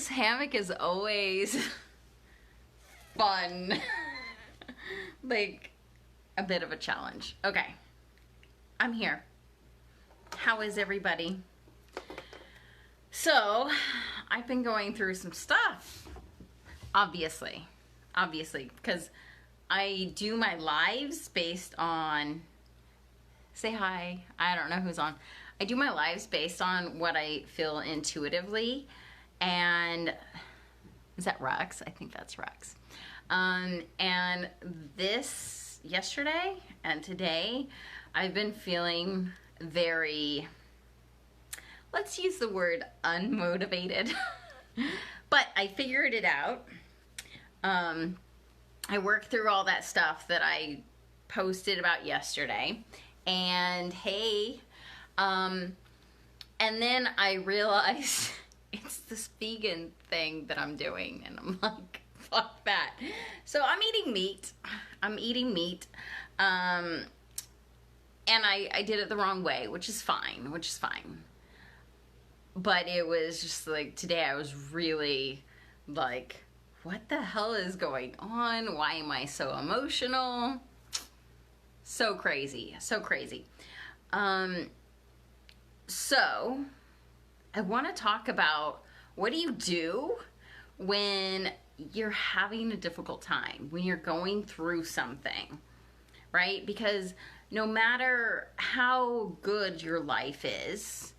This hammock is always fun. Like a bit of a challenge. Okay, I'm here. How is everybody? So, I've been going through some stuff, obviously, because I do my lives based on, say hi, I don't know who's on. I do my lives based on what I feel intuitively, and is that Rex? I think that's Rex. And this, yesterday and today, I've been feeling very, let's use the word unmotivated, but I figured it out. I worked through all that stuff that I posted about yesterday, and hey, and then I realized it's this vegan thing that I'm doing, and I'm like, fuck that. So I'm eating meat. And I did it the wrong way, which is fine. But it was just like, today I was really like, what the hell is going on? Why am I so emotional? So crazy. So I want to talk about, what do you do when you're having a difficult time, when you're going through something, right? Because no matter how good your life is,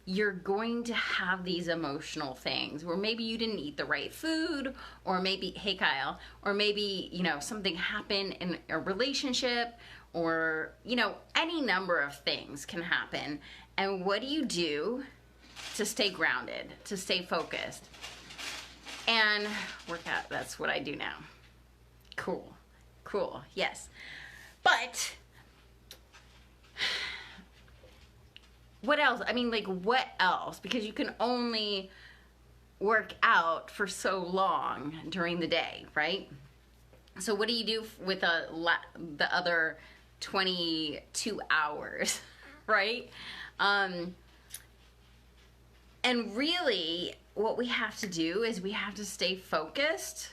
you're going to have these emotional things where maybe you didn't eat the right food, or maybe, hey Kyle, or maybe, you know, something happened in a relationship, or, you know, any number of things can happen. And what do you do to stay grounded, to stay focused? And work out, that's what I do now. Cool, yes. But what else? I mean, like, what else? Because you can only work out for so long during the day, right? So what do you do with the other 22 hours, right? And really, what we have to do is we have to stay focused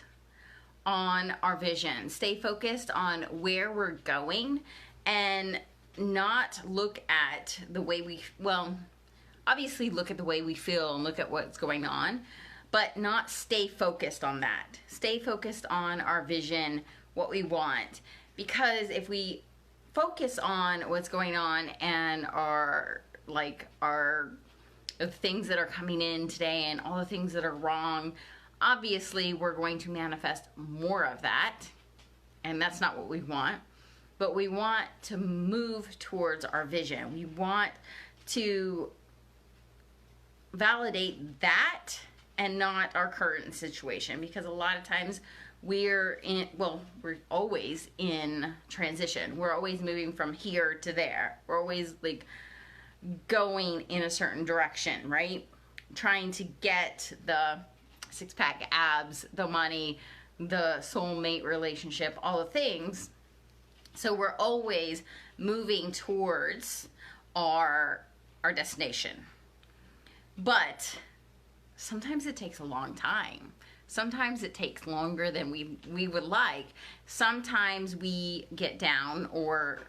on our vision, stay focused on where we're going, and not look at the way we, well, obviously look at the way we feel and look at what's going on, but not stay focused on that. Stay focused on our vision, what we want. Because if we focus on what's going on and the things that are coming in today and all the things that are wrong, obviously we're going to manifest more of that, and that's not what we want. But we want to move towards our vision. We want to validate that and not our current situation, because a lot of times we're always in transition. We're always moving from here to there. We're always like going in a certain direction, right? Trying to get the six-pack abs, the money, the soulmate relationship, all the things. So we're always moving towards our destination. But sometimes it takes a long time. Sometimes it takes longer than we would like. Sometimes we get down or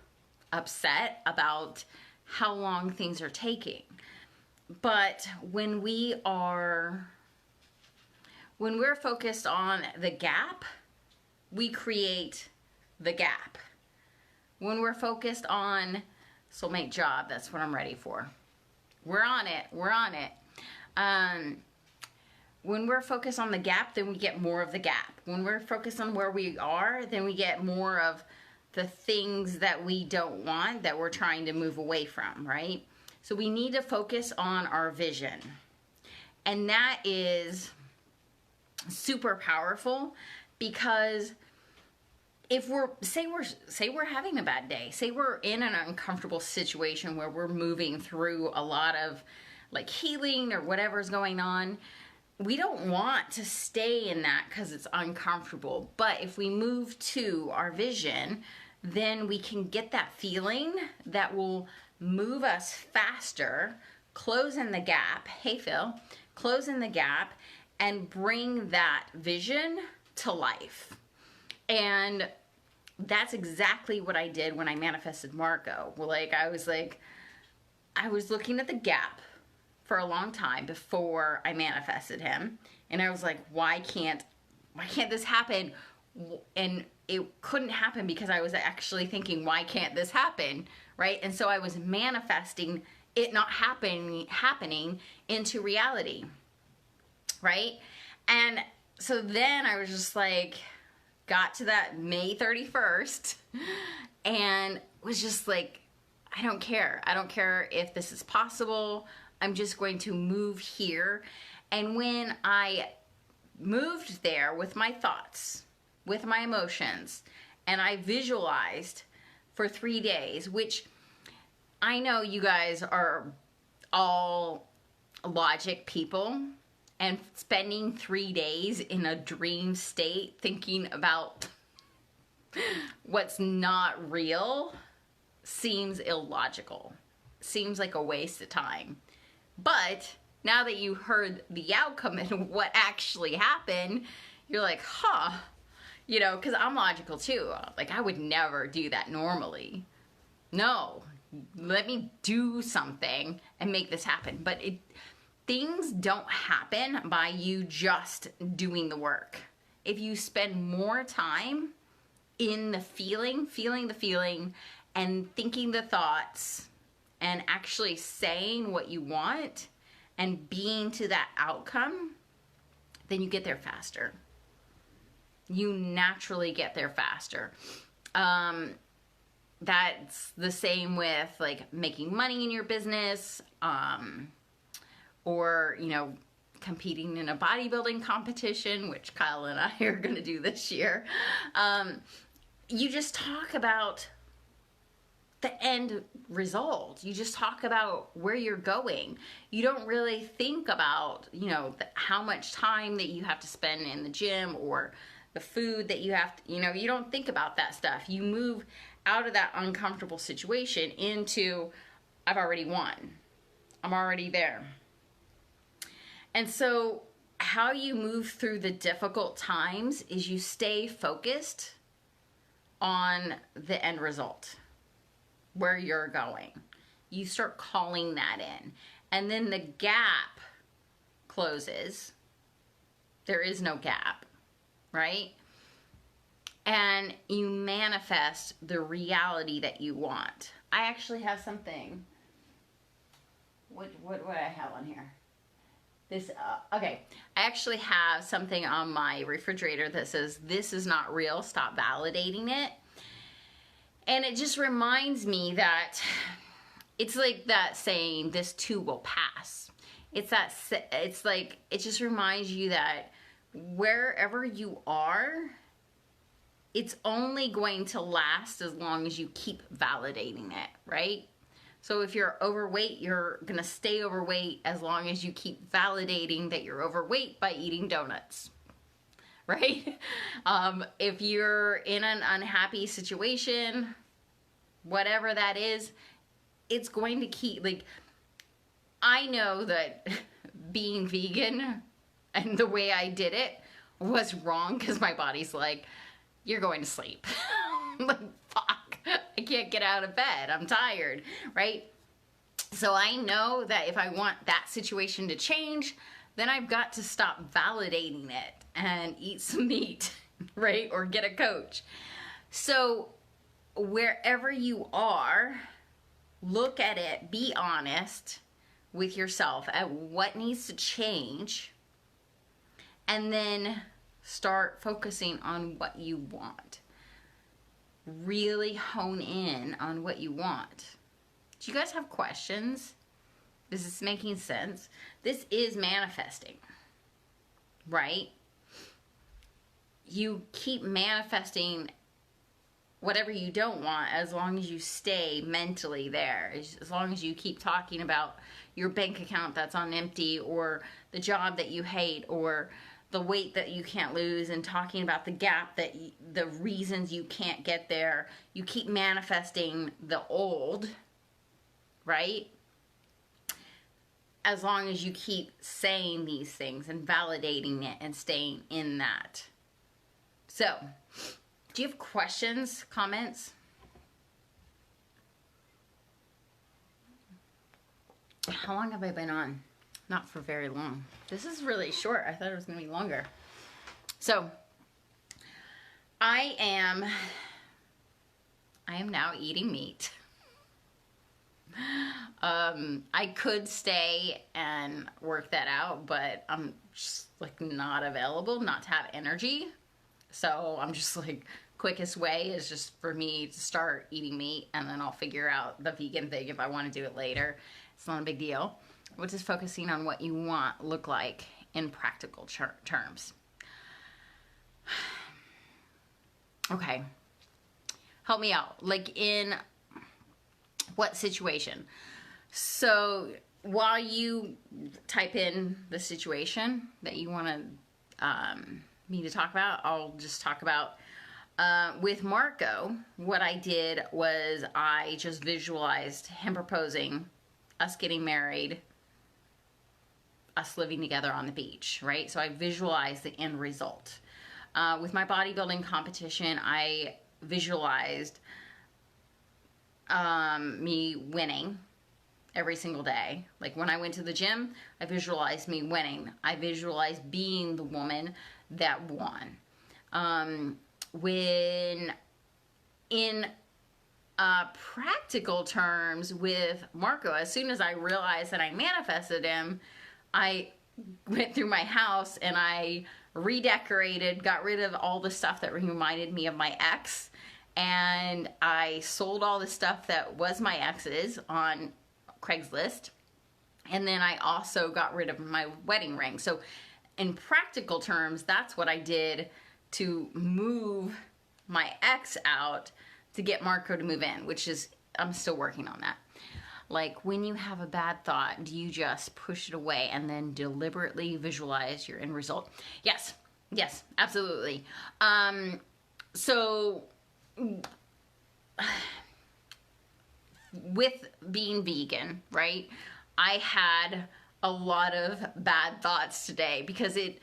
upset about how long things are taking. But when we're focused on the gap, we create the gap. When we're focused on soulmate job, that's what I'm ready for. We're on it. When we're focused on the gap, then we get more of the gap. When we're focused on where we are, then we get more of the things that we don't want, that we're trying to move away from, right? So we need to focus on our vision. And that is super powerful, because if say we're having a bad day, say we're in an uncomfortable situation where we're moving through a lot of like healing or whatever's going on, we don't want to stay in that because it's uncomfortable. But if we move to our vision, then we can get that feeling that will move us faster, close in the gap. Hey Phil, close in the gap, and bring that vision to life. And that's exactly what I did when I manifested Marco. I was looking at the gap for a long time before I manifested him. And I was like, why can't this happen? And it couldn't happen because I was actually thinking, why can't this happen? Right? And so I was manifesting it not happening into reality. Right? And so then I was just like, got to that May 31st and was just like, I don't care. I don't care if this is possible. I'm just going to move here. And when I moved there with my thoughts, with my emotions, and I visualized for 3 days, which I know you guys are all logic people, and spending 3 days in a dream state thinking about what's not real seems illogical. Seems like a waste of time. But now that you heard the outcome and what actually happened, you're like, huh, you know, because I'm logical too. Like, I would never do that normally. No, let me do something and make this happen. But things don't happen by you just doing the work. If you spend more time in the feeling the feeling, and thinking the thoughts, and actually saying what you want, and being to that outcome, then you get there faster. You naturally get there faster. That's the same with like making money in your business, or, you know, competing in a bodybuilding competition, which Kyle and I are going to do this year. You just talk about the end result. You just talk about where you're going. You don't really think about, you know, how much time that you have to spend in the gym or the food that you have to, you know, you don't think about that stuff. You move out of that uncomfortable situation into, I've already won. I'm already there. And so how you move through the difficult times is you stay focused on the end result, where you're going. You start calling that in. And then the gap closes. There is no gap, right? And you manifest the reality that you want. I actually have something. What do I have on here? This, okay. I actually have something on my refrigerator that says, "This is not real, stop validating it." And it just reminds me that it's like that saying, "This too will pass." It's like, it just reminds you that wherever you are, it's only going to last as long as you keep validating it, right? So if you're overweight, you're gonna stay overweight as long as you keep validating that you're overweight by eating donuts, right? If you're in an unhappy situation, whatever that is, it's going to keep, like, I know that being vegan and the way I did it was wrong because my body's like, you're going to sleep. I'm like, fuck, I can't get out of bed. I'm tired, right? So I know that if I want that situation to change, then I've got to stop validating it and eat some meat, right? Or get a coach. So wherever you are, look at it, be honest with yourself at what needs to change, and then start focusing on what you want. Really hone in on what you want. Do you guys have questions? Is this making sense? This is manifesting, right? You keep manifesting whatever you don't want as long as you stay mentally there. As long as you keep talking about your bank account that's on empty, or the job that you hate, or the weight that you can't lose, and talking about the gap, that the reasons you can't get there. You keep manifesting the old, right? as long as you keep saying these things and validating it and staying in that. So, do you have questions, comments? How long have I been on? Not for very long. This is really short. I thought it was going to be longer. So, I am now eating meat. I could stay and work that out, but I'm just like not available, not to have energy. So I'm just like, quickest way is just for me to start eating meat, and then I'll figure out the vegan thing if I want to do it later. It's not a big deal. We're just focusing on what you want look like in practical terms. Okay. Help me out. Like, in what situation? So while you type in the situation that you want me to talk about, I'll just talk about with Marco. What I did was I just visualized him proposing, us getting married, us living together on the beach, right? So I visualized the end result. With my bodybuilding competition, I visualized me winning every single day. Like, when I went to the gym, I visualized me winning. I visualized being the woman that won. When in practical terms with Marco, as soon as I realized that I manifested him, I went through my house and I redecorated, got rid of all the stuff that reminded me of my ex, and I sold all the stuff that was my ex's on Craigslist, and then I also got rid of my wedding ring. So in practical terms, that's what I did to move my ex out to get Marco to move in, which is, I'm still working on that. Like, when you have a bad thought, do you just push it away and then deliberately visualize your end result? Yes, absolutely. So with being vegan, right, I had a lot of bad thoughts today because it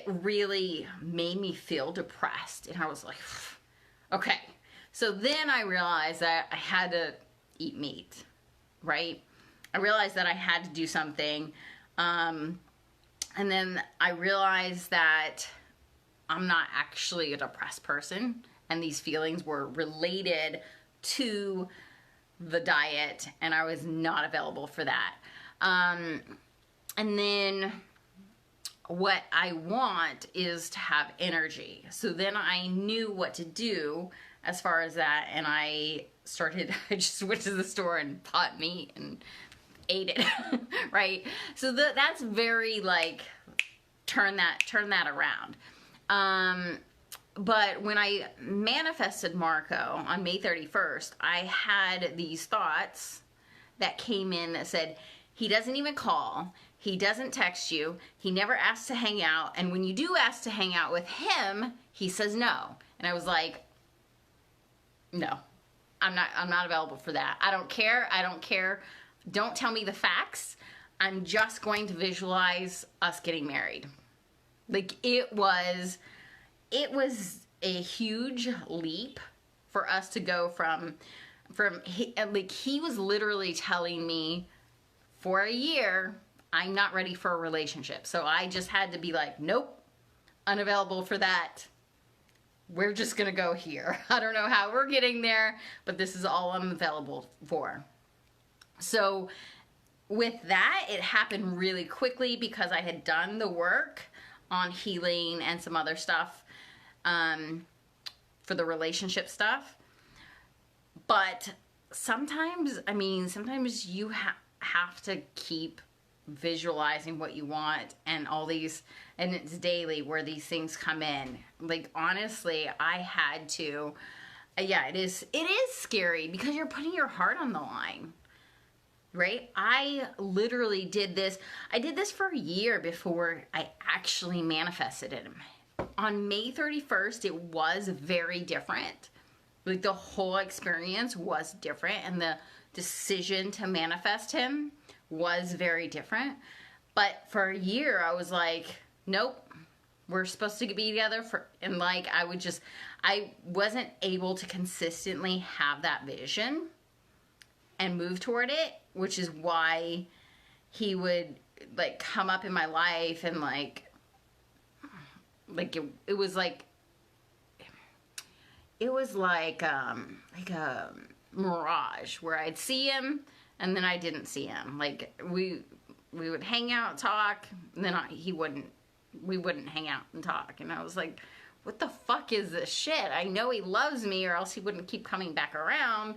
really made me feel depressed. And I was like, okay. So then I realized that I had to eat meat, right? I realized that I had to do something. And then I realized that I'm not actually a depressed person, and these feelings were related to the diet, and I was not available for that. And then what I want is to have energy. So then I knew what to do as far as that, and I just went to the store and bought meat and ate it, right? So that's very, like, turn that around. But when I manifested Marco on May 31st, I had these thoughts that came in that said, he doesn't even call, he doesn't text you, he never asks to hang out, and when you do ask to hang out with him, he says no. And I was like, no, I'm not available for that. I don't care. Don't tell me the facts. I'm just going to visualize us getting married. Like, it was a huge leap for us to go from he was literally telling me for a year, I'm not ready for a relationship. So I just had to be like, nope, unavailable for that. We're just gonna go here. I don't know how we're getting there, but this is all I'm available for. So with that, it happened really quickly because I had done the work on healing and some other stuff for the relationship stuff. But sometimes you have to keep visualizing what you want, and all these, and it's daily where these things come in. Like, honestly, I had to, it is scary because you're putting your heart on the line, right? I literally did this. I did this for a year before I actually manifested him. On May 31st, it was very different. Like, the whole experience was different, and the decision to manifest him was very different. But for a year, I was like, nope, we're supposed to be together and like, I wasn't able to consistently have that vision and move toward it, which is why he would like come up in my life and like it was like a mirage where I'd see him and then I didn't see him. Like we would hang out, talk, and then we wouldn't hang out and talk. And I was like, what the fuck is this shit? I know he loves me or else he wouldn't keep coming back around.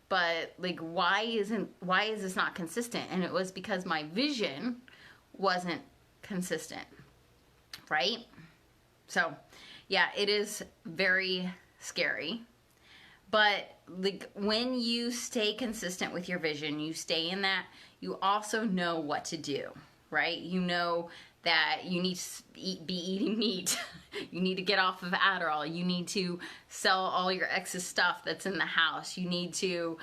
But like, why is this not consistent? And it was because my vision wasn't consistent, right? So yeah, it is very scary. But like, when you stay consistent with your vision, you stay in that, you also know what to do, right? You know that you need to be eating meat. You need to get off of Adderall. You need to sell all your excess stuff that's in the house. You need to,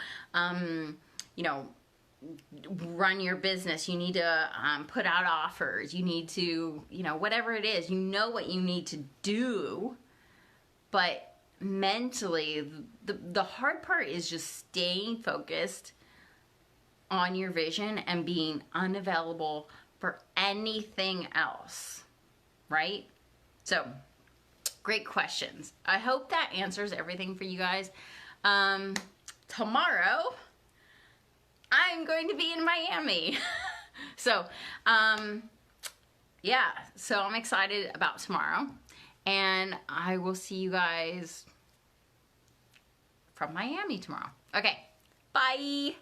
run your business. You need to put out offers. You need to, whatever it is, you know what you need to do. But mentally, the hard part is just staying focused on your vision and being unavailable for anything else, right? So, great questions. I hope that answers everything for you guys. Tomorrow, I'm going to be in Miami. So, yeah, so I'm excited about tomorrow. And I will see you guys from Miami tomorrow. Okay, bye.